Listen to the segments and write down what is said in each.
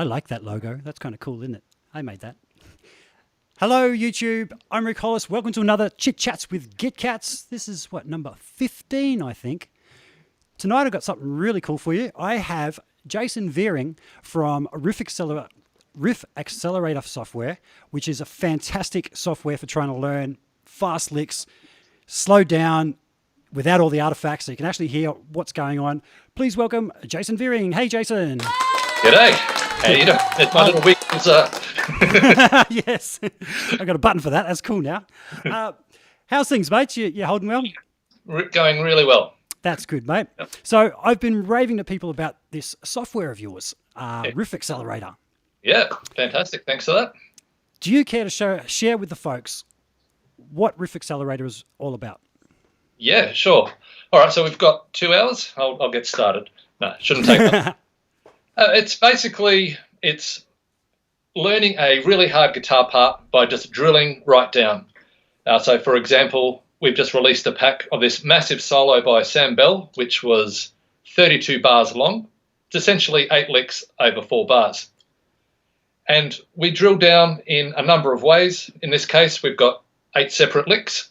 I like that logo. That's kind of cool, isn't it? I made that. Hello, YouTube. I'm Rick Hollis. Welcome to another Chit Chats with GitCats. This is, number 15, I think. Tonight I've got something really cool for you. I have Jason Vearing from Riff Axelerator software, which is a fantastic software for trying to learn fast licks, slow down without all the artifacts so you can actually hear what's going on. Please welcome Jason Vearing. Hey, Jason. G'day. How you doing? It's my little week's Yes. I got a button for that. That's cool now. How's things, mate? You holding well? Going really well. That's good, mate. Yep. So I've been raving to people about this software of yours, Riff Axelerator. Yeah, fantastic. Thanks for that. Do you care to share with the folks what Riff Axelerator is all about? Yeah, sure. All right, so we've got 2 hours. I'll get started. No, shouldn't take that. It's learning a really hard guitar part by just drilling right down. So, for example, we've just released a pack of this massive solo by Sam Bell, which was 32 bars long. It's essentially 8 licks over 4 bars. And we drill down in a number of ways. In this case, we've got 8 separate licks.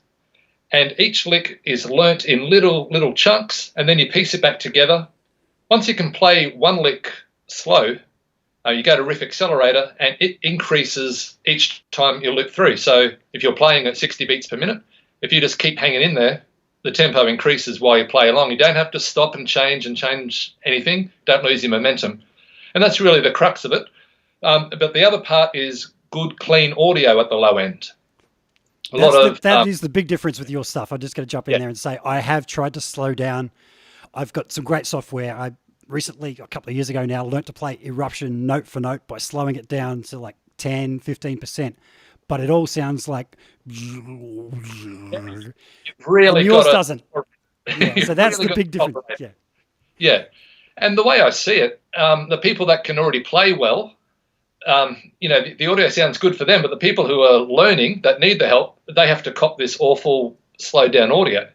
And each lick is learnt in little chunks, and then you piece it back together. Once you can play one lick slow, you go to Riff Axelerator, and it increases each time you lick through. So if you're playing at 60 beats per minute, if you just keep hanging in there, the tempo increases while you play along. You don't have to stop and change anything. Don't lose your momentum. And that's really the crux of it. But the other part is good, clean audio at the low end. That is the big difference with your stuff. I'm just going to jump in there and say I have tried to slow down. I've got some great software. I recently, a couple of years ago now, learnt to play Eruption note for note by slowing it down to like 10, 15%. But it all sounds like... Really yours doesn't. Yeah, so that's really the big difference. Yeah. And the way I see it, the people that can already play well, the audio sounds good for them, but the people who are learning that need the help, they have to cop this awful slowed down audio.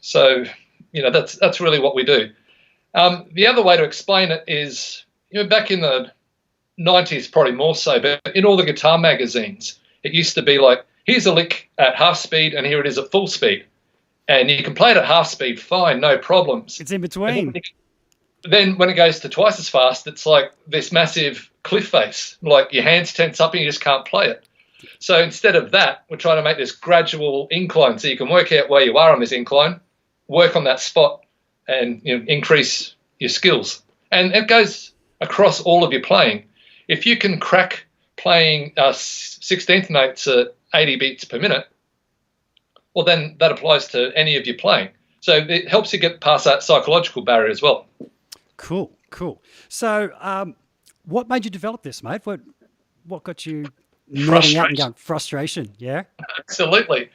So, that's really what we do. The other way to explain it is, back in the 90s, probably more so, but in all the guitar magazines, it used to be like, here's a lick at half speed and here it is at full speed. And you can play it at half speed, fine, no problems. It's in between. Then when it goes to twice as fast, it's like this massive cliff face, like your hands tense up and you just can't play it. So instead of that, we're trying to make this gradual incline so you can work out where you are on this incline, work on that spot, and increase your skills. And it goes across all of your playing. If you can crack playing 16th notes at 80 beats per minute, well, then that applies to any of your playing. So it helps you get past that psychological barrier as well. Cool. So what made you develop this, mate? What got you nodding out and going? Frustration, yeah? Absolutely.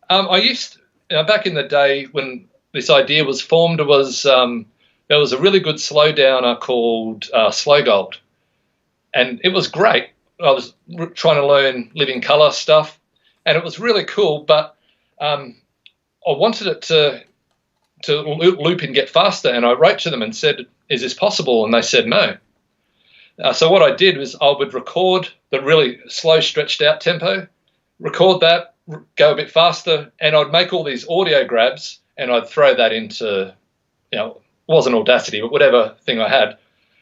I used, back in the day when this idea was formed, there was a really good slow downer called Slow Gold. And it was great. I was trying to learn living color stuff, and it was really cool, but I wanted it to loop and get faster, and I wrote to them and said, is this possible? And they said no. So what I did was I would record the really slow, stretched out tempo, record that, go a bit faster, and I'd make all these audio grabs, and I'd throw that into, it wasn't Audacity, but whatever thing I had.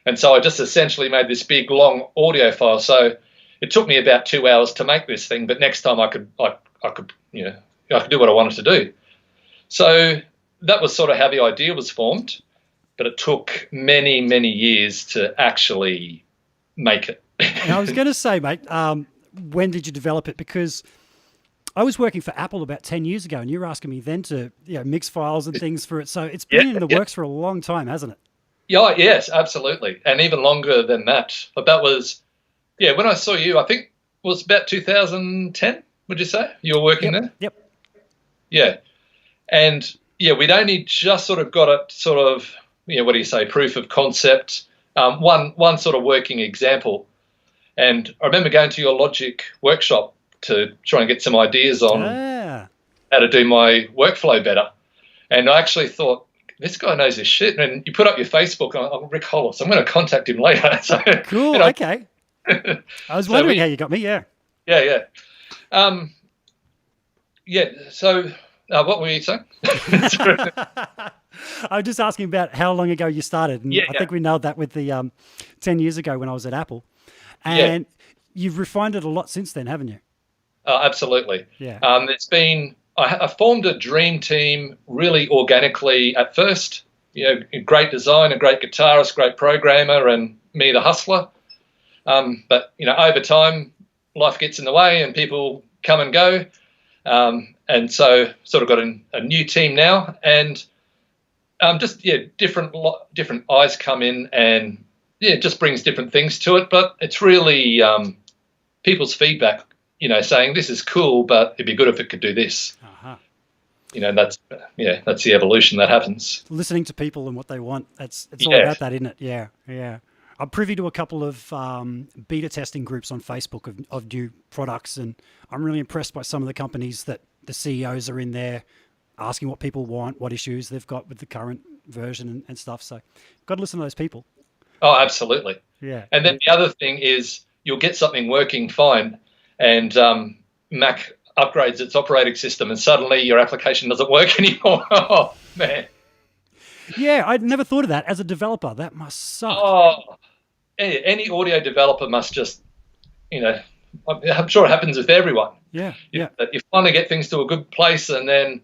And so I just essentially made this big, long audio file. So it took me about 2 hours to make this thing, but next time I could do what I wanted to do. So that was sort of how the idea was formed, but it took many, many years to actually make it. And I was going to say, mate, when did you develop it? Because I was working for Apple about 10 years ago, and you were asking me then to mix files and things for it. So it's been in the works for a long time, hasn't it? Yeah, yes, absolutely. And even longer than that. But that was, when I saw you, I think it was about 2010, would you say? You were working there? Yep. Yeah. And we'd only just sort of got it sort of, what do you say, proof of concept, one sort of working example. And I remember going to your Logic workshop to try and get some ideas on how to do my workflow better. And I actually thought, this guy knows his shit. And you put up your Facebook, I'm Rick Hollis. I'm going to contact him later. So, Cool. Okay. I was wondering how you got me. Yeah. Yeah. So what were you saying? I was just asking about how long ago you started. And I think we nailed that with the 10 years ago when I was at Apple. And you've refined it a lot since then, haven't you? Absolutely. Yeah. I formed a dream team really organically at first. Great designer, great guitarist, great programmer, and me, the hustler. But over time, life gets in the way, and people come and go. And so, sort of got a new team now, and different eyes come in, and it just brings different things to it. But it's really people's feedback. Saying this is cool, but it'd be good if it could do this. Uh-huh. That's the evolution that happens. Listening to people and what they want. It's all about that, isn't it? Yeah, yeah. I'm privy to a couple of beta testing groups on Facebook of new products, and I'm really impressed by some of the companies that the CEOs are in there asking what people want, what issues they've got with the current version and stuff. So got to listen to those people. Oh, absolutely. Yeah. And then the other thing is you'll get something working fine, and Mac upgrades its operating system, and suddenly your application doesn't work anymore. Oh, man. Yeah, I'd never thought of that. As a developer, that must suck. Oh, any audio developer must just, I'm sure it happens with everyone. Yeah. You finally get things to a good place, and then,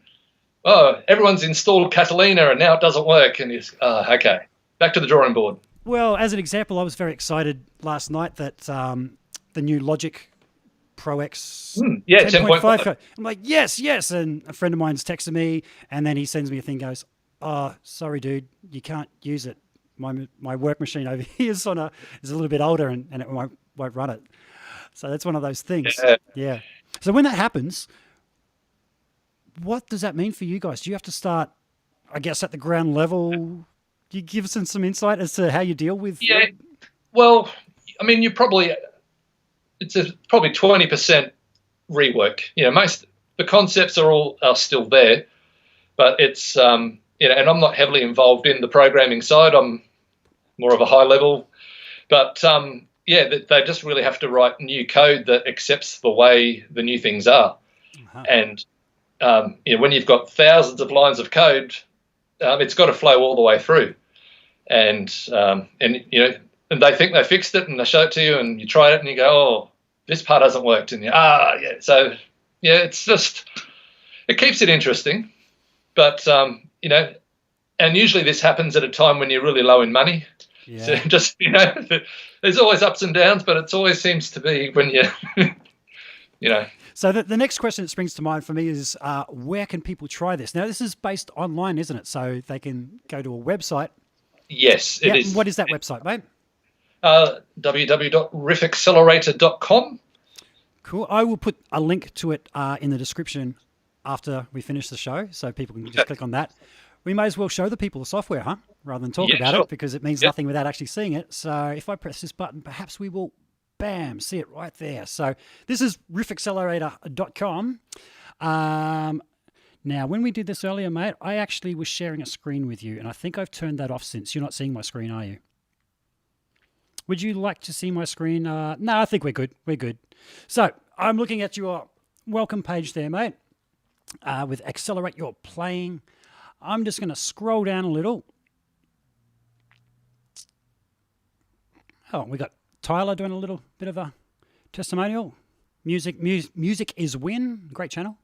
everyone's installed Catalina, and now it doesn't work, and you okay, back to the drawing board. Well, as an example, I was very excited last night that the new Logic Pro X 10.5. I'm like, yes. And a friend of mine's texted me, and then he sends me a thing, goes, oh, sorry, dude, you can't use it. My work machine over here is a little bit older, and it won't run it. So that's one of those things. Yeah. So when that happens, what does that mean for you guys? Do you have to start, I guess, at the ground level? Do you give us some insight as to how you deal with? Yeah. Well, I mean, it's probably 20% rework. Most the concepts are still there, but it's and I'm not heavily involved in the programming side. I'm more of a high level, but they just really have to write new code that accepts the way the new things are. Uh-huh. And when you've got thousands of lines of code, it's got to flow all the way through, and and they think they fixed it, and they show it to you, and you try it, and you go, oh, this part hasn't worked, and so it's just, it keeps it interesting, but and usually this happens at a time when you're really low in money. Yeah. So just there's always ups and downs, but it always seems to be when you So the next question that springs to mind for me is where can people try this? Now this is based online, isn't it? So they can go to a website. Yes, it is. What is that website, mate? www.riffaccelerator.com. Cool. I will put a link to it in the description after we finish the show, so people can just click on that. We may as well show the people the software, huh? Rather than talk about it, because it means nothing without actually seeing it. So if I press this button, perhaps we will, bam, see it right there. So this is riffaccelerator.com. Now, when we did this earlier, mate, I actually was sharing a screen with you, and I think I've turned that off since. You're not seeing my screen, are you? Would you like to see my screen? No, I think we're good. We're good. So I'm looking at your welcome page there, mate, with Accelerate Your Playing. I'm just going to scroll down a little. Oh, we got Tyler doing a little bit of a testimonial. Music is Win. Great channel.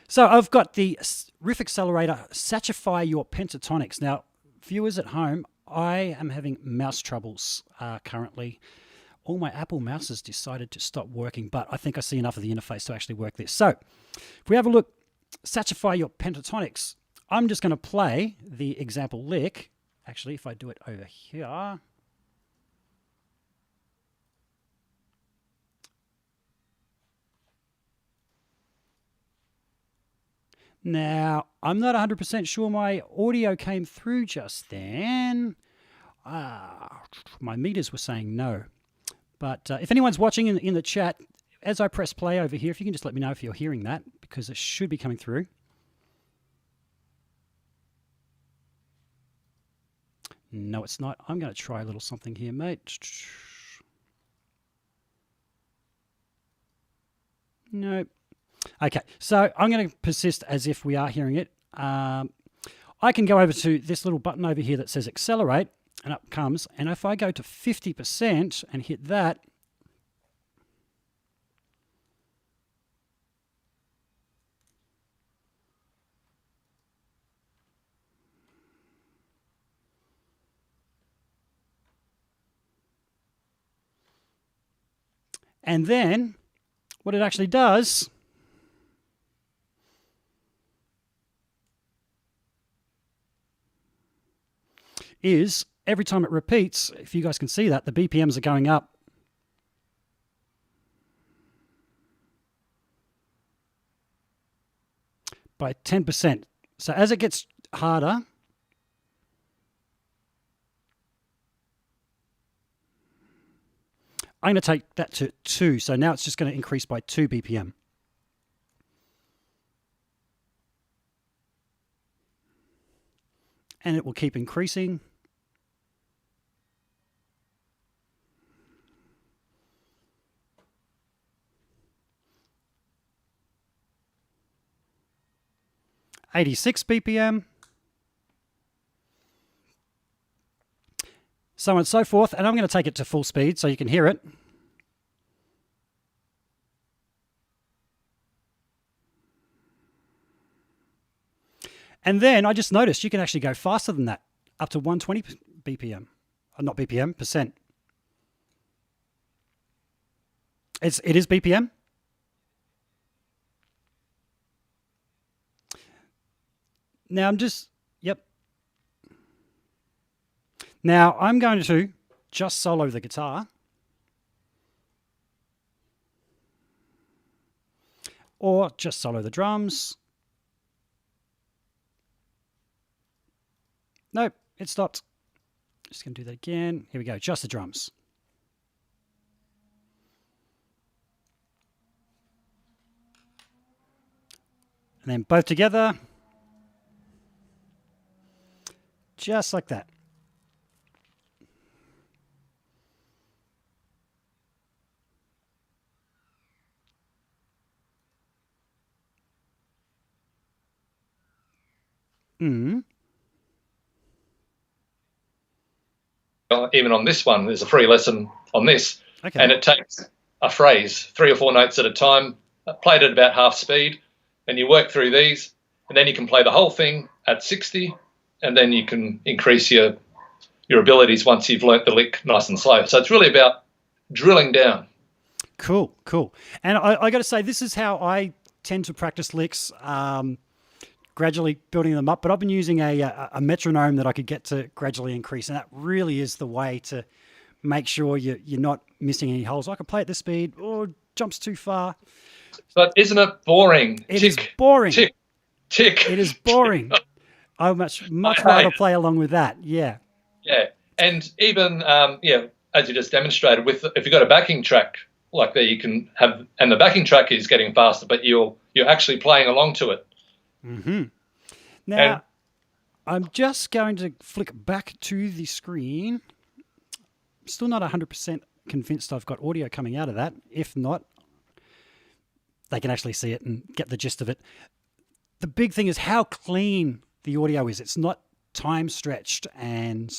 So I've got the Riff Accelerator Satchify Your Pentatonics. Now, viewers at home, I am having mouse troubles currently. All my Apple mouses decided to stop working, but I think I see enough of the interface to actually work this. So if we have a look, Satchify Your Pentatonics, I'm just going to play the example lick. Actually, if I do it over here. Now, I'm not 100% sure my audio came through just then. My meters were saying no. But if anyone's watching in the chat, as I press play over here, if you can just let me know if you're hearing that, because it should be coming through. No, it's not. I'm going to try a little something here, mate. No. Okay, so I'm going to persist as if we are hearing it. I can go over to this little button over here that says accelerate, and up comes. And if I go to 50% and hit that, and then what it actually does is every time it repeats, if you guys can see that, the BPMs are going up. By 10%. So as it gets harder, I'm going to take that to 2. So now it's just going to increase by 2 BPM. And it will keep increasing. .86 BPM. So on and so forth. And I'm going to take it to full speed so you can hear it. And then I just noticed you can actually go faster than that, up to 120 BPM. Not BPM, percent. It is BPM. Now I'm just, yep. Now I'm going to just solo the guitar. Or just solo the drums. Nope, it stopped. Just going to do that again. Here we go, just the drums. And then both together. Just like that. Even on this one, there's a free lesson on this. Okay. And it takes a phrase, 3 or 4 notes at a time, played at about half speed, and you work through these, and then you can play the whole thing at 60, and then you can increase your abilities once you've learnt the lick nice and slow. So it's really about drilling down. Cool, cool. And I got to say, this is how I tend to practice licks, gradually building them up. But I've been using a metronome that I could get to gradually increase, and that really is the way to make sure you're not missing any holes. I can play at this speed, or jumps too far. But isn't it boring? It is boring. Tick, tick. It is boring. I much rather play along with that. Yeah. Yeah, and even as you just demonstrated, with if you've got a backing track like that, you can have, and the backing track is getting faster, but you're actually playing along to it. Mm-hmm. Now, I'm just going to flick back to the screen. Still not 100% convinced I've got audio coming out of that. If not, they can actually see it and get the gist of it. The big thing is how clean the audio is. It's not time stretched, and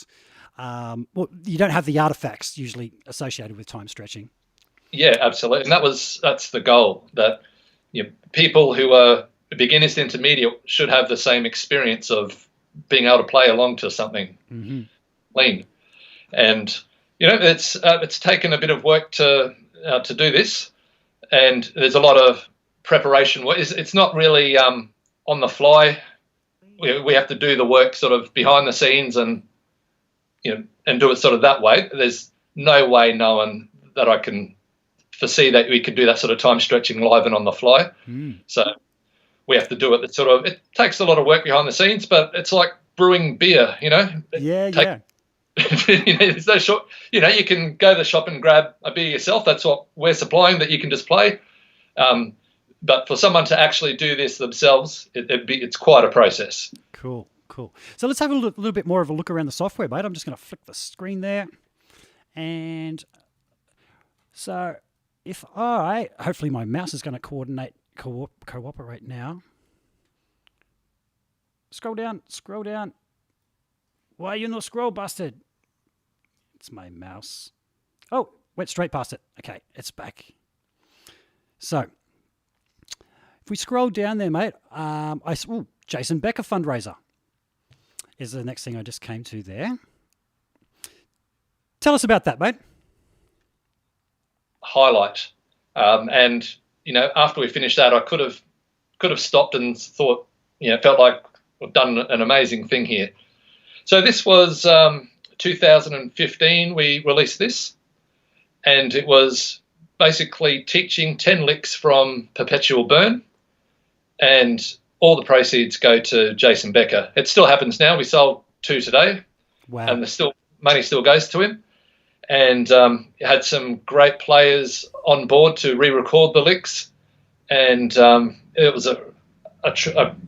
you don't have the artifacts usually associated with time stretching. Yeah, absolutely. And that's the goal, that people who are beginners to intermediate should have the same experience of being able to play along to something clean. And it's taken a bit of work to do this, and there's a lot of preparation. It's not really on the fly. We have to do the work sort of behind the scenes and do it sort of that way. There's no way knowing that I can foresee that we could do that sort of time stretching live and on the fly. So we have to do it. It takes a lot of work behind the scenes, but it's like brewing beer, Yeah. There's no short. You can go to the shop and grab a beer yourself. That's what we're supplying, that you can just play. But for someone to actually do this themselves, it's quite a process. Cool. cool. So let's have a little bit more of a look around the software, mate. I'm just going to flick the screen there. And so if hopefully my mouse is going to cooperate now. Scroll down. Why are you not scroll busted? It's my mouse. Oh, went straight past it. Okay, it's back. So if we scroll down there, mate, Jason Becker fundraiser is the next thing I just came to there. Tell us about that, mate. Highlight. And, after we finished that, I could have stopped and thought, felt like I've done an amazing thing here. So this was 2015 we released this, and it was basically teaching 10 licks from Perpetual Burn, and all the proceeds go to Jason Becker. It still happens now. We sold 2 today. Wow. And money still goes to him. And had some great players on board to re-record the licks, and it was a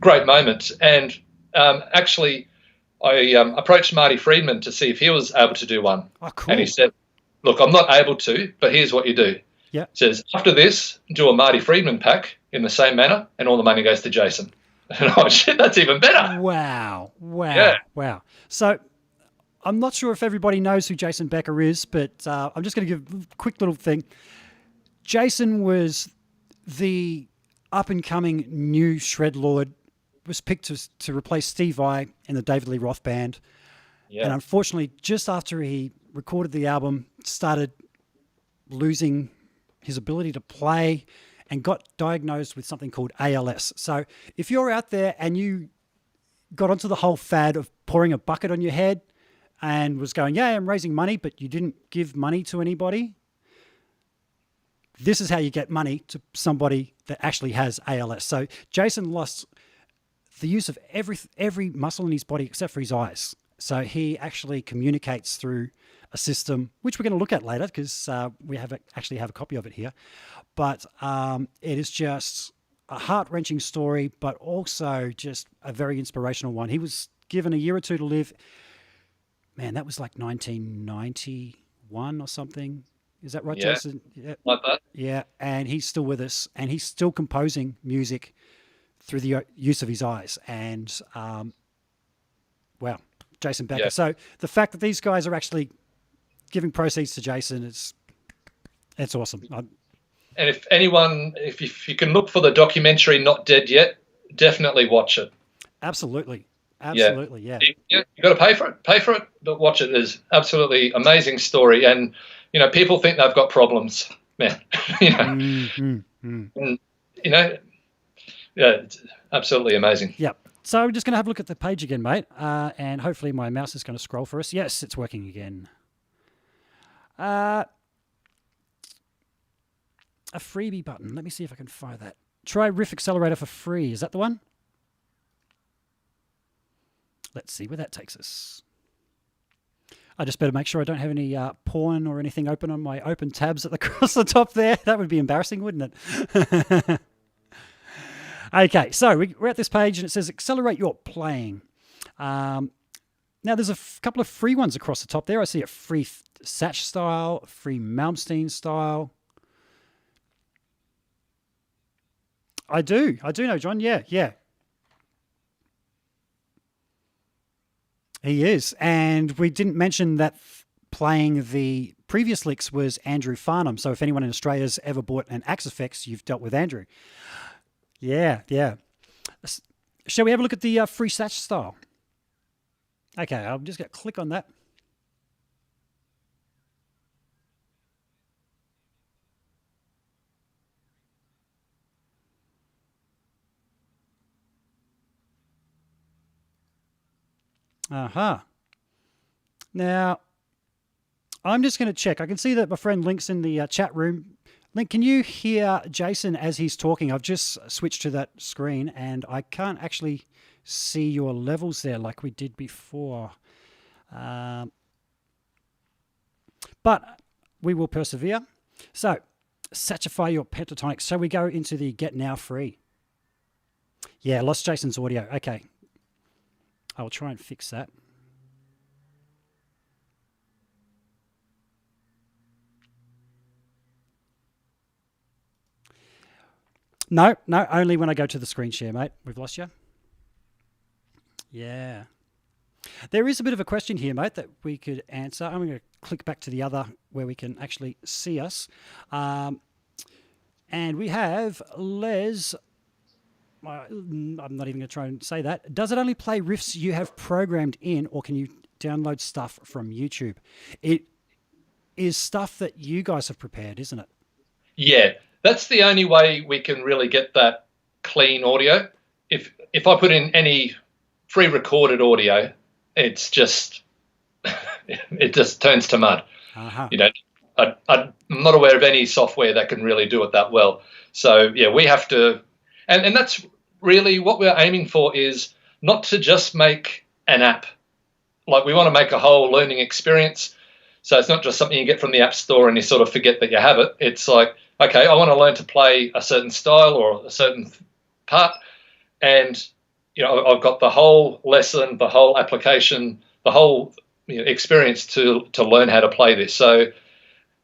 great moment. And actually, I approached Marty Friedman to see if he was able to do one. Oh, cool. And he said, look, I'm not able to, but here's what you do. Yeah. He says, after this, do a Marty Friedman pack in the same manner, and all the money goes to Jason. And oh, shit, that's even better. Wow. Yeah. Wow. So I'm not sure if everybody knows who Jason Becker is, but I'm just going to give a quick little thing. Jason was the up-and-coming new shred lord, was picked to replace Steve Vai in the David Lee Roth band. Yeah. And unfortunately, just after he recorded the album, started losing his ability to play and got diagnosed with something called ALS. So if you're out there and you got onto the whole fad of pouring a bucket on your head and was going, yeah, I'm raising money, but you didn't give money to anybody, this is how you get money to somebody that actually has ALS. So Jason lost the use of every muscle in his body except for his eyes. So he actually communicates through a system, which we're going to look at later because we actually have a copy of it here. But it is just a heart-wrenching story, but also just a very inspirational one. He was given a year or 2 to live. Man, that was like 1991 or something. Is that right, Jason? Yeah, like that. Yeah, and he's still with us, and he's still composing music through the use of his eyes. And, wow, Jason Becker. Yeah. So the fact that these guys are actually giving proceeds to Jason, it's awesome. And if anyone, if you can look for the documentary Not Dead Yet, definitely watch it. Absolutely. Yeah. You got to pay for it, but watch it. It's absolutely amazing story. And, people think they've got problems, man. And, yeah, it's absolutely amazing. Yeah. So we're just going to have a look at the page again, mate. And hopefully my mouse is going to scroll for us. Yes, it's working again. A freebie button. Let me see if I can find that. Try Riff Axelerator for free. Is that the one? Let's see where that takes us. I just better make sure I don't have any porn or anything open on my open tabs across the top there. That would be embarrassing, wouldn't it? Okay, so we're at this page and it says accelerate your playing. Now there's a couple of free ones across the top there. I see a free Satch style, free Malmsteen style. I do know, John. Yeah. He is. And we didn't mention that playing the previous licks was Andrew Farnham. So if anyone in Australia's ever bought an Axe Effects, you've dealt with Andrew. Yeah. Shall we have a look at the free Satch style? Okay, I'm just going to click on that. Now, I'm just going to check. I can see that my friend Link's in the chat room. Link, can you hear Jason as he's talking? I've just switched to that screen and I can't actually see your levels there like we did before. But we will persevere. So, satchify your pentatonics. So we go into the Get Now Free. Yeah, lost Jason's audio. Okay. I'll try and fix that. No, only when I go to the screen share, mate. We've lost you. Yeah. There is a bit of a question here, mate, that we could answer. I'm going to click back to the other where we can actually see us. And we have Les. I'm not even going to try and say that. Does it only play riffs you have programmed in, or can you download stuff from YouTube? It is stuff that you guys have prepared, isn't it? Yeah, that's the only way we can really get that clean audio. If I put in any pre-recorded audio, it's just it just turns to mud. Uh-huh. You know, I'm not aware of any software that can really do it that well. So yeah, we have to, and that's really what we're aiming for, is not to just make an app. Like, we want to make a whole learning experience. So it's not just something you get from the App Store and you sort of forget that you have it. It's like, okay, I want to learn to play a certain style or a certain part, and I've got the whole lesson, the whole application, the whole experience to learn how to play this. So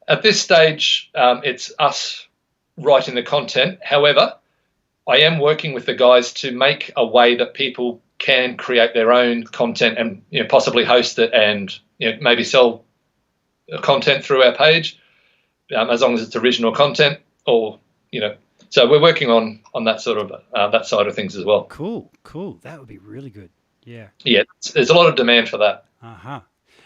at this stage, it's us writing the content. However, I am working with the guys to make a way that people can create their own content and possibly host it and maybe sell content through our page, as long as it's original content, or so we're working on that sort of that side of things as well. Cool. That would be really good. Yeah. Yeah, there's a lot of demand for that. Uh-huh.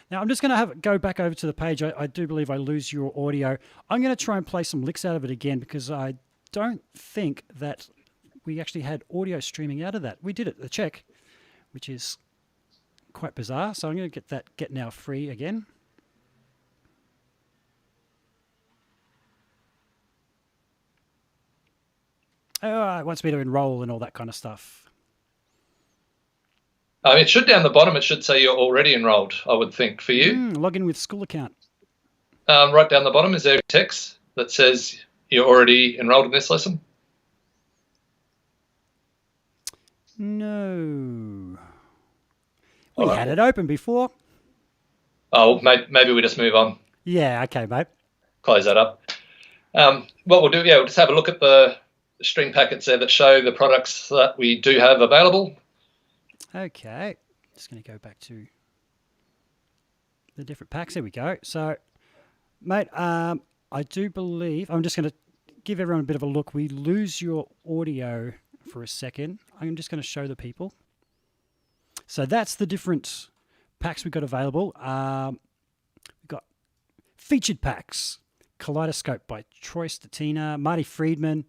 Now, I'm just going to go back over to the page. I do believe I lose your audio. I'm going to try and play some licks out of it again, because I don't think that we actually had audio streaming out of that. We did it, the check, which is quite bizarre. So I'm going to get that Get Now free again. Oh, it wants me to enroll and all that kind of stuff. It should, down the bottom, it should say you're already enrolled, I would think, for you. Log in with school account. Right down the bottom, is there text that says you're already enrolled in this lesson? No. We had it open before. Oh, maybe we just move on. Yeah, okay, mate. Close that up. What we'll do, we'll just have a look at the string packets there that show the products that we do have available. Okay, just going to go back to the different packs. There we go. So, mate, I do believe, I'm just going to give everyone a bit of a look. We lose your audio for a second. I'm just going to show the people. So that's the different packs we've got available. We've got featured packs, Kaleidoscope by Troy Statina, Marty Friedman.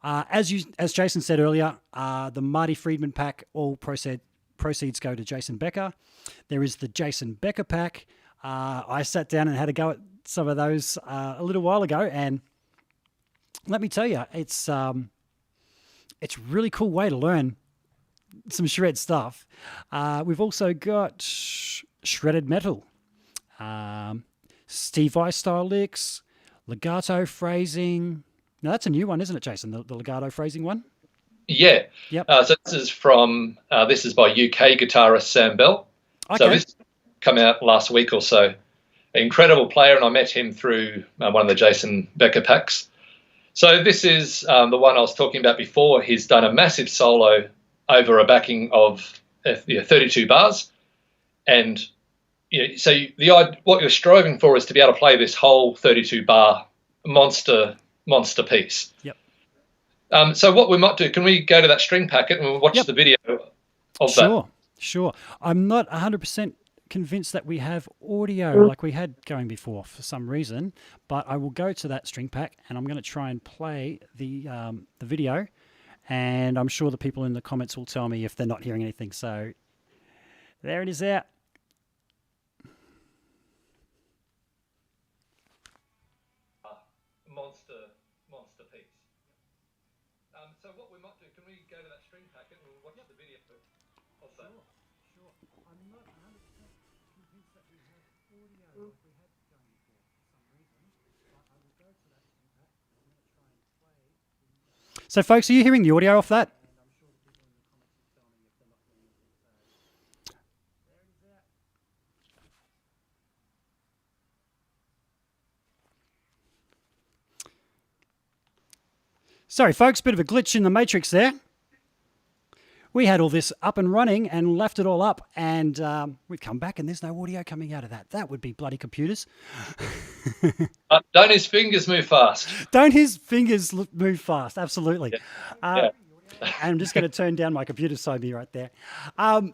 As Jason said earlier, the Marty Friedman pack, all proceeds go to Jason Becker. There is the Jason Becker pack. I sat down and had a go at some of those a little while ago, and let me tell you, it's a really cool way to learn some shred stuff. We've also got shredded metal, Steve Vai style licks, legato phrasing. Now that's a new one, isn't it, Jason? The legato phrasing one. Yeah. Yep. So this is by UK guitarist Sam Bell. Okay. So this came out last week or so. An incredible player, and I met him through one of the Jason Becker packs. So this is the one I was talking about before. He's done a massive solo over a backing of 32 bars, and so what you're striving for is to be able to play this whole 32 bar monster piece. Yep. So what we might do, can we go to that string packet and we'll watch the video of that? Sure. I'm not 100% convinced that we have audio like we had going before for some reason, but I will go to that string pack and I'm going to try and play the video, and I'm sure the people in the comments will tell me if they're not hearing anything. So there it is out. Monster piece. So what we might do, can we go to that string packet and we'll watch the video of that? Sure. I'm not 100% convinced that we have audio like we had going before for some reason, but I will go to that string pack and I'm going to try and play. So folks, are you hearing the audio off that? Sorry, folks, bit of a glitch in the matrix there. We had all this up and running and left it all up, and we've come back and there's no audio coming out of that. That would be bloody computers. Don't his fingers move fast? Don't his fingers move fast? Absolutely. Yeah. I'm just going to turn down my computer side me right there. That's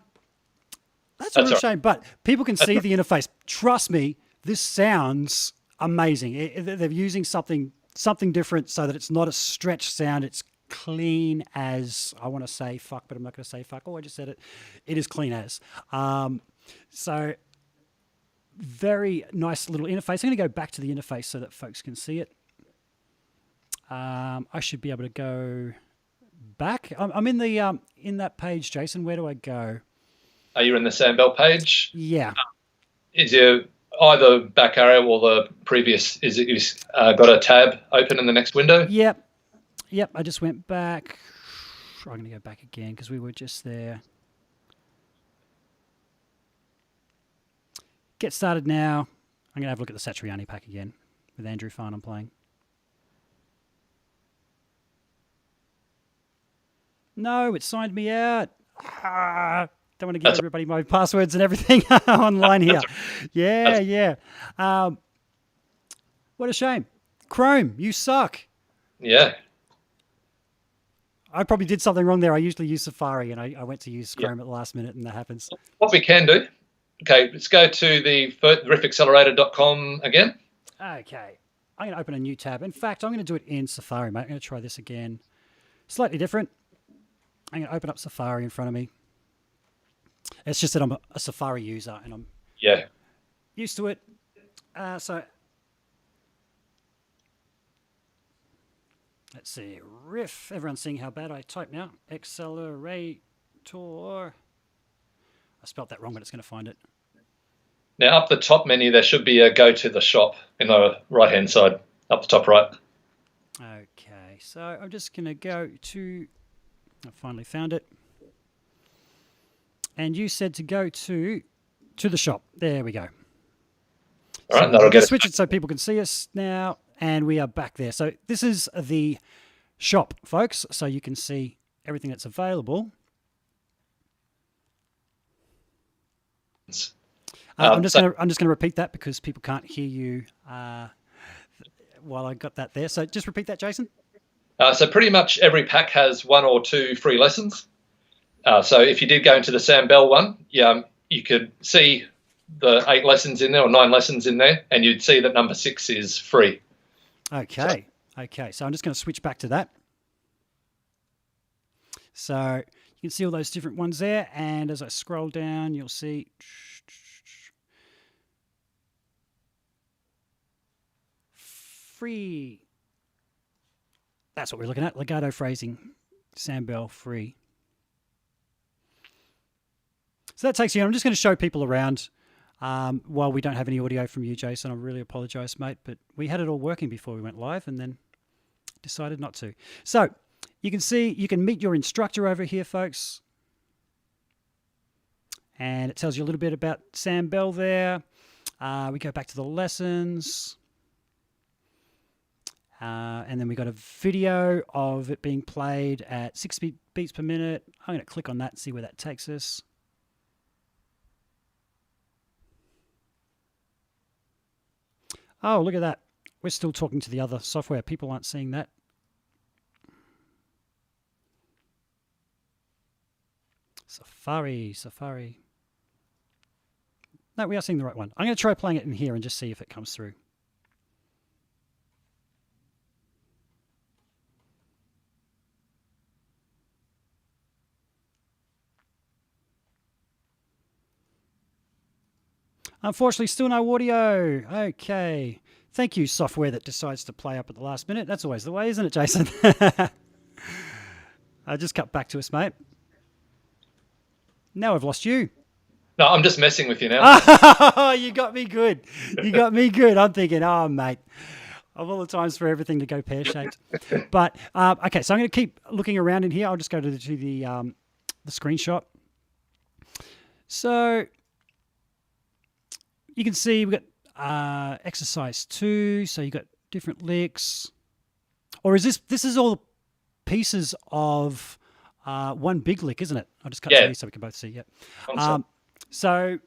a real shame, but people can see the interface. Trust me, this sounds amazing. They're using something different so that it's not a stretch sound. It's clean as, I want to say fuck, but I'm not going to say fuck. Oh, I just said it. It is clean as. So very nice little interface. I'm going to go back to the interface so that folks can see it. I should be able to go back. I'm in the in that page, Jason. Where do I go? Are you in the Sandbell page? Yeah. Is there either back arrow or the previous? Is it got a tab open in the next window? Yep. I just went back. I'm going to go back again because we were just there. Get started now. I'm going to have a look at the Satriani pack again with Andrew Farnham playing. No, it signed me out. Don't want to give everybody my passwords and everything online here. Yeah. What a shame. Chrome, you suck. Yeah. I probably did something wrong there. I usually use Safari, and I went to use Chrome at the last minute, and that happens. What we can do, okay, let's go to the riffaccelerator.com again. Okay. I'm going to open a new tab. In fact, I'm going to do it in Safari, mate. I'm going to try this again. Slightly different. I'm going to open up Safari in front of me. It's just that I'm a Safari user, and I'm used to it. So let's see. Riff. Everyone's seeing how bad I type now. Accelerator. I spelt that wrong, but it's going to find it. Now, up the top menu, there should be a go to the shop in the right-hand side, up the top right. Okay, so I'm just going to go to... I finally found it. And you said to go to the shop. There we go. All right, that'll get it. Switch it so people can see us now, and we are back there. So this is the shop, folks, so you can see everything that's available. I'm just going to repeat that because people can't hear you while I got that there. So just repeat that, Jason. So pretty much every pack has 1 or 2 free lessons. So if you did go into the Sam Bell one, you could see the 8 lessons in there or 9 lessons in there, and you'd see that number 6 is free. Okay. So I'm just going to switch back to that. So you can see all those different ones there, and as I scroll down, you'll see free. That's what we're looking at. Legato phrasing, Sam Bell free. So that takes you. I'm just going to show people around while we don't have any audio from you, Jason. I really apologise, mate, but we had it all working before we went live and then decided not to. So you can see, you can meet your instructor over here, folks. And it tells you a little bit about Sam Bell there. We go back to the lessons. And then we got a video of it being played at 6 beats per minute. I'm going to click on that and see where that takes us. Oh, look at that. We're still talking to the other software. People aren't seeing that. Safari. No, we are seeing the right one. I'm going to try playing it in here and just see if it comes through. Unfortunately, still no audio. Okay. Thank you, software that decides to play up at the last minute. That's always the way, isn't it, Jason? I just cut back to us, mate. Now I've lost you. No, I'm just messing with you now. Oh, you got me good. I'm thinking, oh, mate, of all the times for everything to go pear-shaped. But, okay, so I'm going to keep looking around in here. I'll just go to the screenshot. So you can see we've got exercise 2. So you've got different licks. Or is this is all pieces of one big lick, isn't it? I'll just cut to you so we can both see. Yeah. So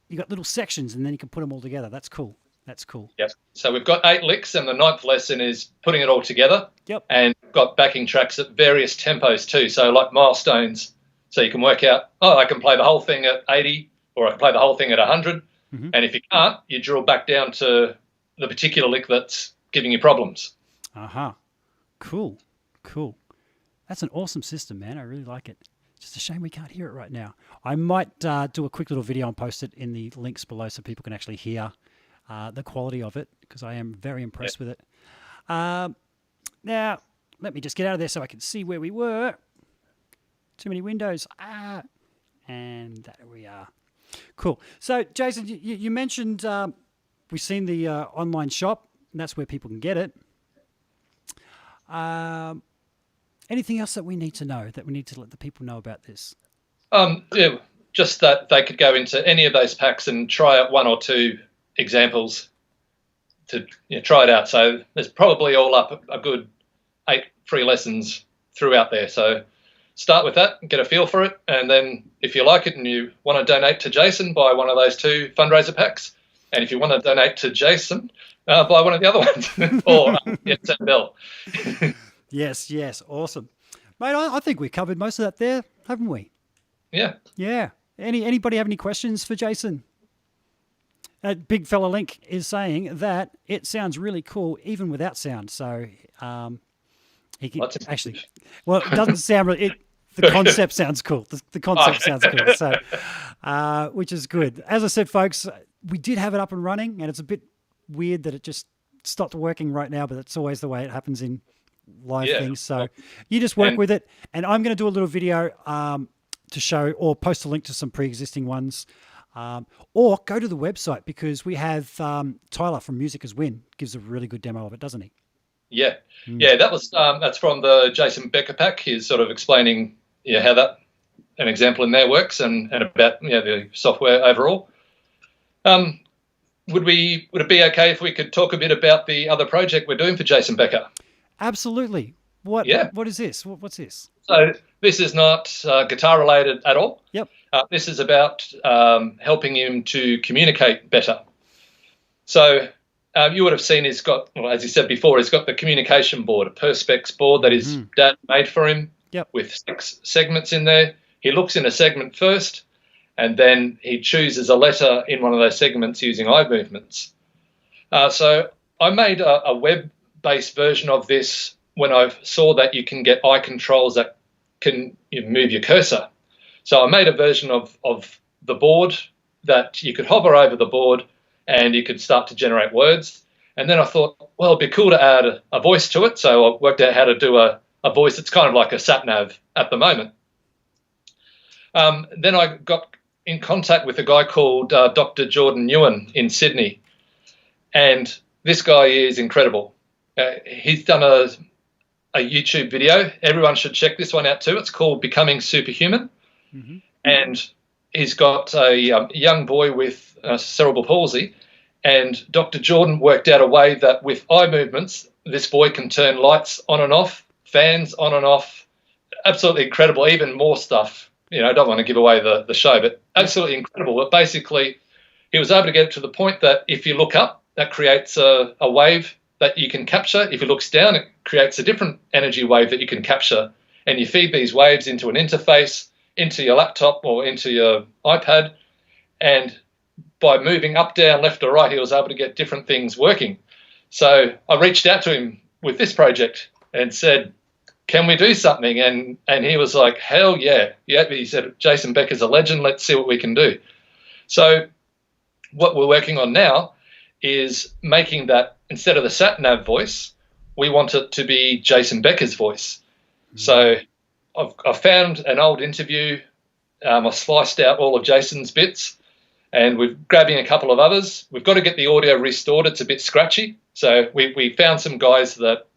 you got little sections, and then you can put them all together. That's cool. That's cool. Yep. So we've got 8 licks, and the 9th lesson is putting it all together. Yep. And we've got backing tracks at various tempos too. So like milestones. So you can work out, I can play the whole thing at 80, or I can play the whole thing at 100. Mm-hmm. And if you can't, you drill back down to the particular lick that's giving you problems. Uh-huh. Cool. That's an awesome system, man. I really like it. Just a shame we can't hear it right now. I might do a quick little video and post it in the links below so people can actually hear the quality of it, because I am very impressed with it. Now, let me just get out of there so I can see where we were. Too many windows. And there we are. Cool. So, Jason, you mentioned we've seen the online shop, and that's where people can get it. Anything else that we need to know, that we need to let the people know about this? Just that they could go into any of those packs and try out 1 or 2 examples to try it out. So there's probably all up a good 8 free lessons throughout there. So start with that, get a feel for it, and then if you like it and you want to donate to Jason, buy one of those 2 fundraiser packs. And if you want to donate to Jason, buy one of the other ones. Or send Bill. Yes, awesome, mate. I think we covered most of that there, haven't we? Yeah. Anybody have any questions for Jason? Big fella Link is saying that it sounds really cool even without sound. So he can actually. Well, it doesn't sound really. The concept sounds cool. The concept sounds cool. So, which is good. As I said, folks, we did have it up and running, and it's a bit weird that it just stopped working right now. But that's always the way it happens in live things. So you just work with it, and I'm going to do a little video to show, or post a link to some pre-existing ones, or go to the website, because we have Tyler from Music as Win gives a really good demo of it, doesn't he? Yeah. That was that's from the Jason Becker pack. He's sort of explaining how that an example in there works, and about the software overall. Would it be okay if we could talk a bit about the other project we're doing for Jason Becker? Absolutely. What is this? What's this? So this is not guitar related at all. Yep. This is about helping him to communicate better. So you would have seen he's got, as he said before, he's got the communication board, a Perspex board that his dad made for him. Yep. With 6 segments in there. He looks in a segment first, and then he chooses a letter in one of those segments using eye movements. So I made a web-based version of this when I saw that you can get eye controls that can move your cursor. So I made a version of the board that you could hover over the board and you could start to generate words. And then I thought, well, it'd be cool to add a voice to it. So I worked out how to do a voice that's kind of like a sat-nav at the moment. Then I got in contact with a guy called Dr. Jordan Ewan in Sydney. And this guy is incredible. He's done a YouTube video. Everyone should check this one out too. It's called Becoming Superhuman. Mm-hmm. And he's got a young boy with cerebral palsy. And Dr. Jordan worked out a way that with eye movements, this boy can turn lights on and off, fans on and off. Absolutely incredible. Even more stuff. I don't want to give away the show, but absolutely incredible. But basically, he was able to get to the point that if you look up, that creates a wave that you can capture. If he looks down, it creates a different energy wave that you can capture. And you feed these waves into an interface, into your laptop or into your iPad. And by moving up, down, left or right, he was able to get different things working. So I reached out to him with this project and said, can we do something? And he was like, hell yeah. He said, Jason Becker's a legend. Let's see what we can do. So what we're working on now is making that, instead of the sat-nav voice, we want it to be Jason Becker's voice. Mm-hmm. So I've found an old interview. I sliced out all of Jason's bits, and we're grabbing a couple of others. We've got to get the audio restored. It's a bit scratchy. So we found some guys that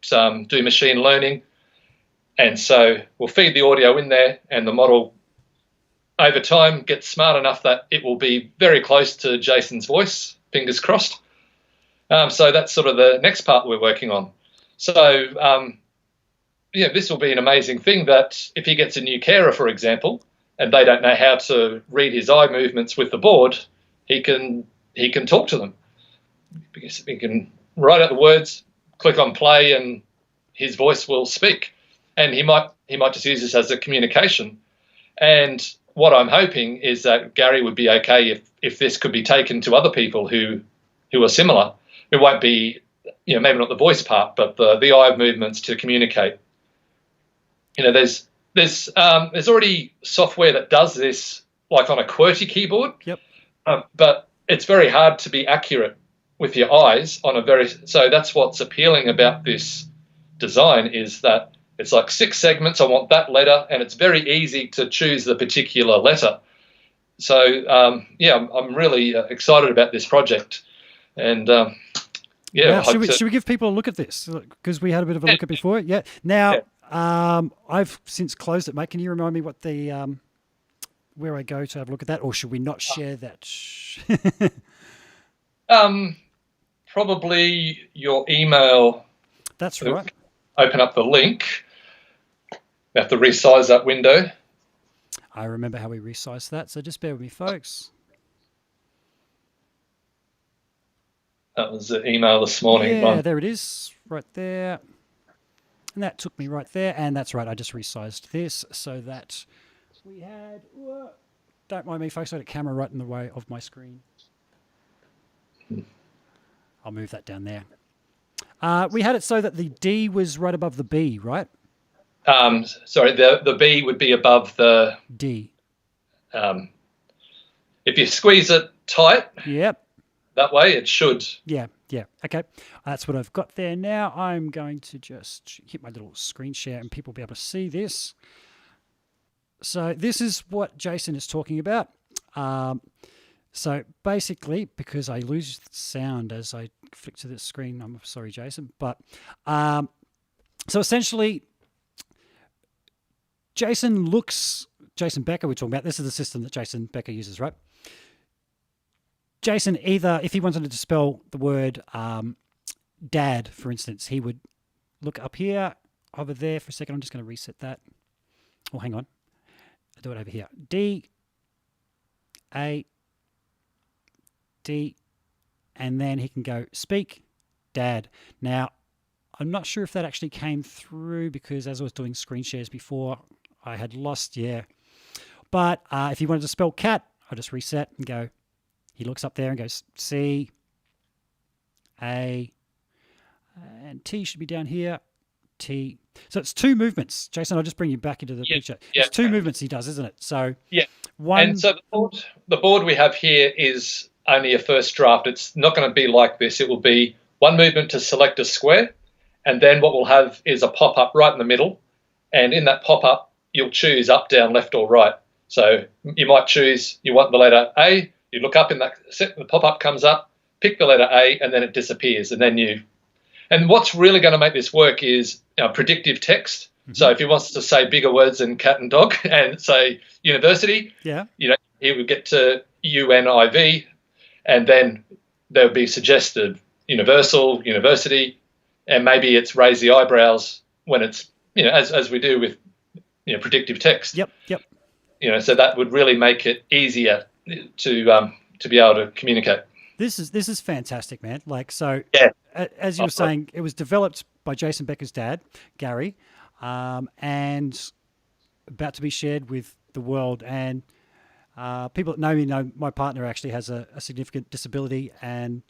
do machine learning. And so we'll feed the audio in there, and the model over time gets smart enough that it will be very close to Jason's voice, fingers crossed. So that's sort of the next part we're working on. So this will be an amazing thing that if he gets a new carer, for example, and they don't know how to read his eye movements with the board, he can talk to them. Because he can write out the words, click on play, and his voice will speak. And he might just use this as a communication. And what I'm hoping is that Gary would be okay if this could be taken to other people who are similar. It won't be, maybe not the voice part, but the eye movements to communicate. There's already software that does this, like on a QWERTY keyboard. Yep. But it's very hard to be accurate with your eyes so that's what's appealing about this design, is that it's like 6 segments. I want that letter, and it's very easy to choose the particular letter. So I'm really excited about this project, and should we give people a look at this, because we had a bit of a look at before? Yeah. Now I've since closed it, mate. Can you remind me what the where I go to have a look at that, or should we not share that? Probably your email. That's right. Open up the link. We have to resize that window. I remember how we resized that, so just bear with me, folks. That was the email this morning. Yeah, there it is, right there. And that took me right there, and that's right, I just resized this so that we had... Don't mind me, folks, I had a camera right in the way of my screen. I'll move that down there. We had it so that the D was right above the B, right? Sorry, the B would be above the D. If you squeeze it tight, yep, that way it should. Yeah. Okay, that's what I've got there now. I'm going to just hit my little screen share, and people will be able to see this. So this is what Jason is talking about. So basically, because I lose the sound as I flick to the screen, I'm sorry, Jason, but so essentially, Jason Becker we're talking about, this is the system that Jason Becker uses, right? Jason, either if he wanted to spell the word dad, for instance, he would look up here, over there for a second. I'm just going to reset that. Oh, hang on. I'll do it over here. D, A, D, and then he can go speak dad. Now, I'm not sure if that actually came through, because as I was doing screen shares before, I had lost, But if he wanted to spell cat, I'll just reset and go. He looks up there and goes C, A, and T should be down here, T. So it's 2 movements. Jason, I'll just bring you back into the picture. It's 2 movements he does, isn't it? So one. And so the board we have here is only a first draft. It's not going to be like this. It will be 1 movement to select a square, and then what we'll have is a pop-up right in the middle, and in that pop-up you'll choose up, down, left or right. So you might choose you want the letter A, you look up in that set, the pop-up comes up, pick the letter A, and then it disappears, and then and what's really going to make this work is predictive text. Mm-hmm. So if he wants to say bigger words than cat and dog and say university, he would get to UNIV, and then there would be suggested universal, university, and maybe it's raise the eyebrows when it's, as we do with, predictive text. Yep. So that would really make it easier to be able to communicate. This is fantastic, man. As you were saying, it was developed by Jason Becker's dad, Gary, and about to be shared with the world. And people that know me know my partner actually has a significant disability, and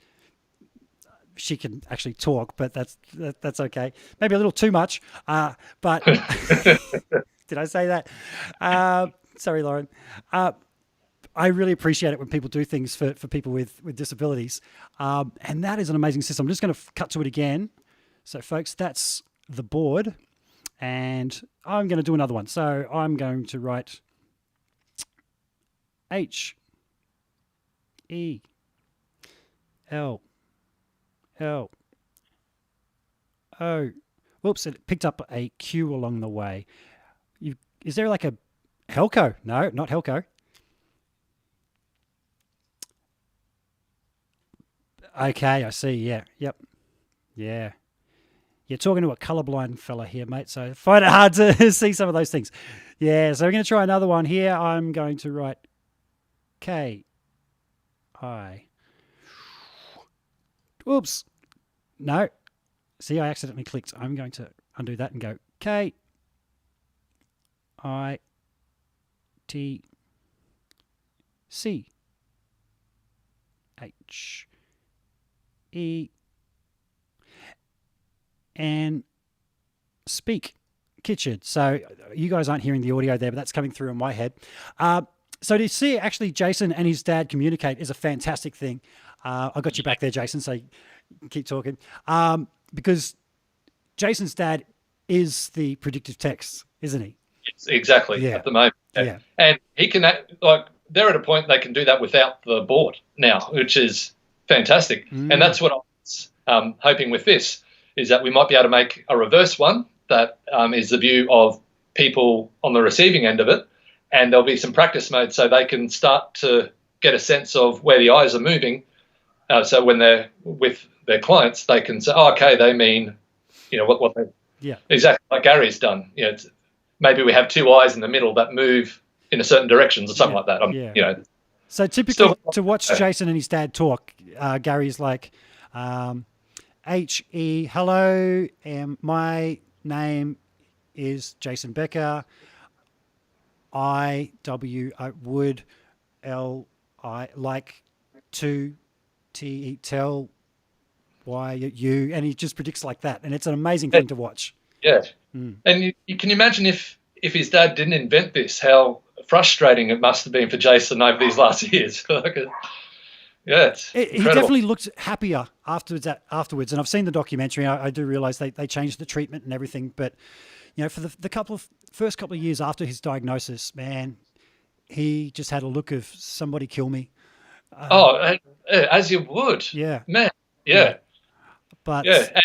she can actually talk, but that's okay. Maybe a little too much, but did I say that? Sorry, Lauren. I really appreciate it when people do things for people with disabilities. And that is an amazing system. I'm just going to cut to it again. So, folks, that's the board. And I'm going to do another one. So I'm going to write H, E, L, L, O. Whoops, it picked up a Q along the way. Is there like a Helco? No, not Helco. Okay, I see. Yeah. Yep. Yeah. You're talking to a colorblind fella here, mate, so I find it hard to see some of those things. Yeah, so we're going to try another one here. I'm going to write K-I. Oops. No. See, I accidentally clicked. I'm going to undo that and go K-I-T-C-H-E and speak kitchen. So you guys aren't hearing the audio there, but that's coming through in my head. So to see actually Jason and his dad communicate is a fantastic thing. I got you back there, Jason, so keep talking. Because Jason's dad is the predictive text, isn't he? Yes, exactly, at the moment. Yeah. And he can, like, they're at a point they can do that without the board now, which is fantastic. And that's what I was hoping with this, is that we might be able to make a reverse one that is the view of people on the receiving end of it, and there'll be some practice mode so they can start to get a sense of where the eyes are moving. So when they're with their clients, they can say, oh, okay, they mean, what they, exactly like Gary's done. Maybe we have two eyes in the middle that move in a certain directions or something like that. So typically to watch Jason and his dad talk, Gary's like, H-E, hello, my name is Jason Becker. I-W, I would, L-I, like to, T-E, tell, Y, you, and he just predicts like that. And it's an amazing thing to watch. Yeah. And you can imagine if his dad didn't invent this, how frustrating it must have been for Jason over these last years. It's he definitely looked happier afterwards. And I've seen the documentary. I do realize they changed the treatment and everything. But, for the first couple of years after his diagnosis, man, he just had a look of somebody kill me. As you would. Yeah. Man, yeah. But and,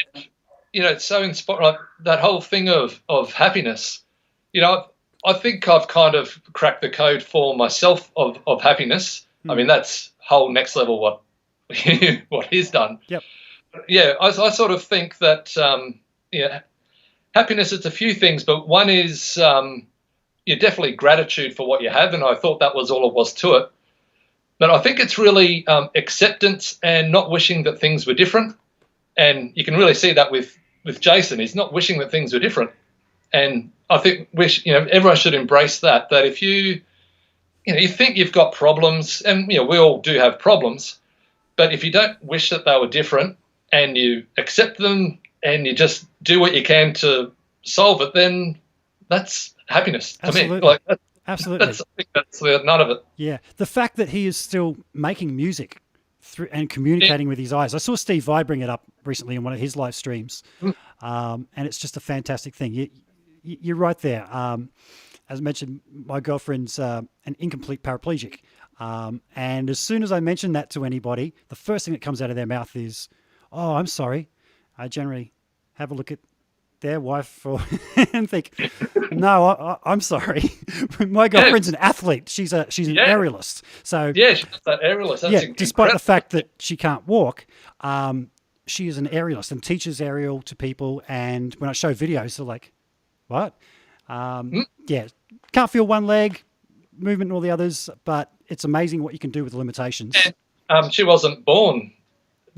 it's so inspiring. Like, that whole thing of happiness, I think I've kind of cracked the code for myself of happiness. I mean, that's whole next level what he's done. Yep. Yeah, I sort of think that happiness is a few things, but one is definitely gratitude for what you have, and I thought that was all it was to it. But I think it's really acceptance and not wishing that things were different. And you can really see that with Jason. He's not wishing that things were different. And I think everyone should embrace that if you think you've got problems, and we all do have problems, but if you don't wish that they were different and you accept them and you just do what you can to solve it, then that's happiness to me. Absolutely. I think that's the nut of it. Yeah. The fact that he is still making music and communicating with his eyes. I saw Steve Vai bring it up recently in one of his live streams. And it's just a fantastic thing. You're right there. As mentioned, my girlfriend's an incomplete paraplegic. And as soon as I mention that to anybody, the first thing that comes out of their mouth is, oh, I'm sorry. I generally have a look at their wife and think, no, I'm sorry. My girlfriend's an athlete. She's an aerialist. So she's that aerialist. That's despite the fact that she can't walk, she is an aerialist and teaches aerial to people. And when I show videos, they're like, what? Can't feel one leg, movement in all the others, but it's amazing what you can do with limitations. And she wasn't born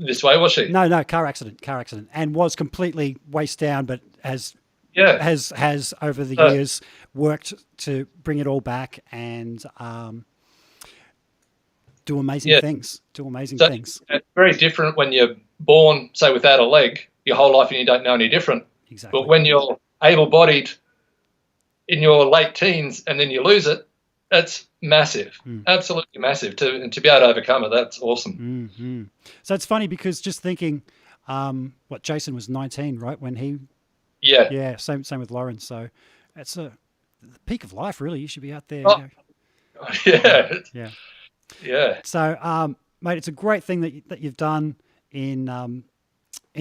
this way, was she? No, car accident, and was completely waist down, but has over the years worked to bring it all back and do amazing things. Things. It's very different when you're born, say, without a leg your whole life and you don't know any different. Exactly. But when you're able-bodied in your late teens and then you lose it, that's massive, absolutely massive. To be able to overcome it, that's awesome. Mm-hmm. So it's funny because just thinking, Jason was 19, right, when he... Yeah, same with Lauren. So it's the peak of life, really. You should be out there. Yeah. So, mate, it's a great thing that you've done in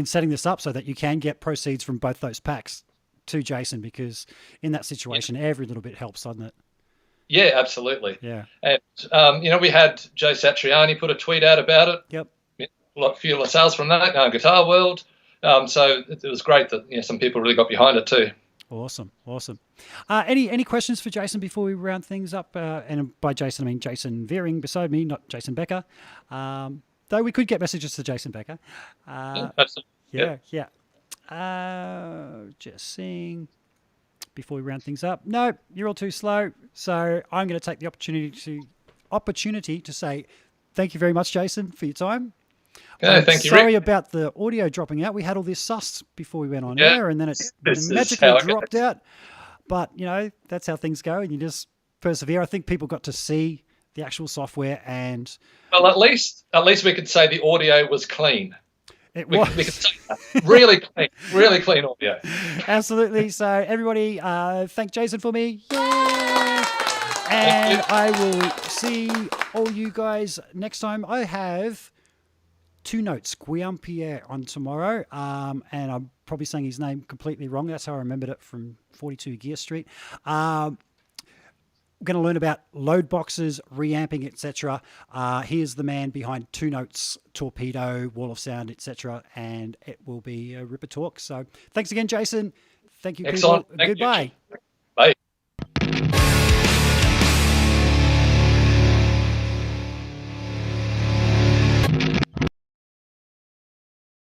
setting this up so that you can get proceeds from both those packs to Jason, because in that situation, every little bit helps, doesn't it? Yeah, absolutely. Yeah. And, we had Joe Satriani put a tweet out about it. Yep. A few sales from that, Guitar World. So it was great that some people really got behind it too. Awesome. Any questions for Jason before we round things up? And by Jason, I mean Jason Vearing beside me, not Jason Becker. Though we could get messages to Jason Becker. Absolutely. Yeah. Just seeing before we round things up. No, you're all too slow. So I'm going to take the opportunity to say thank you very much, Jason, for your time. Thank you, Sorry Rick. about the audio dropping out. We had all this sus before we went on Yeah, air, and then it this is magically how it dropped goes. out. But, that's how things go, and you just persevere. I think people got to see the actual software, and Well, at least we could say the audio was clean. it We was could say that. Really clean audio. absolutely. So, everybody, thank Jason for me. Yay! And I will see all you guys next time. I have 2 notes, Guillaume on tomorrow, and I'm probably saying his name completely wrong. That's how I remembered it from 42 Gear Street. We're going to learn about load boxes, reamping, etc. Here's the man behind 2 Notes, Torpedo, Wall of Sound, etc. And it will be a ripper talk. So thanks again, Jason. Thank you, Excellent. people. Thank you. Goodbye. Bye.